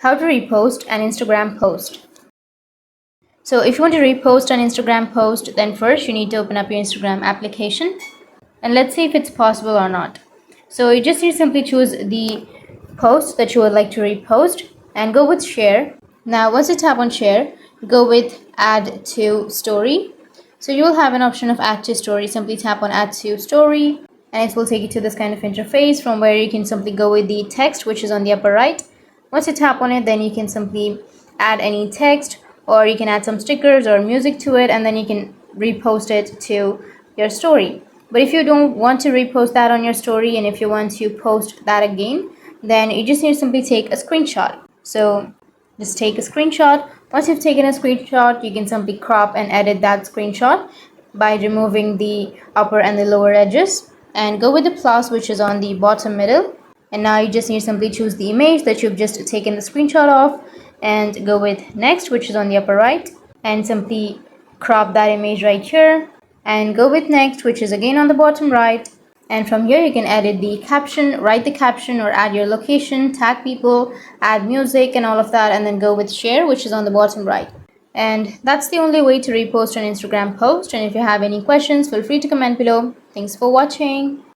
how to repost an Instagram post. So if you want to repost an Instagram post, then first you need to open up your Instagram application and let's see if it's possible or not. So you just need to simply choose the post that you would like to repost and go with share. Now once you tap on share, go with add to story. So you will have an option of add to story. Simply tap on add to story and it will take you to this kind of interface from where you can simply go with the text, which is on the upper right. Once you tap on it, then you can simply add any text, or you can add some stickers or music to it, and then you can repost it to your story. But if you don't want to repost that on your story, and if you want to post that again, then you just need to simply take a screenshot. So just take a screenshot. Once you've taken a screenshot, you can simply crop and edit that screenshot by removing the upper and the lower edges, and go with the plus, which is on the bottom middle. And now you just need to simply choose the image that you've just taken the screenshot of and go with next, which is on the upper right, and simply crop that image right here and go with next, which is again on the bottom right. And from here you can edit the caption, write the caption, or add your location, tag people, add music and all of that, and then go with share, which is on the bottom right. And that's the only way to repost an Instagram post. And if you have any questions, feel free to comment below. Thanks for watching.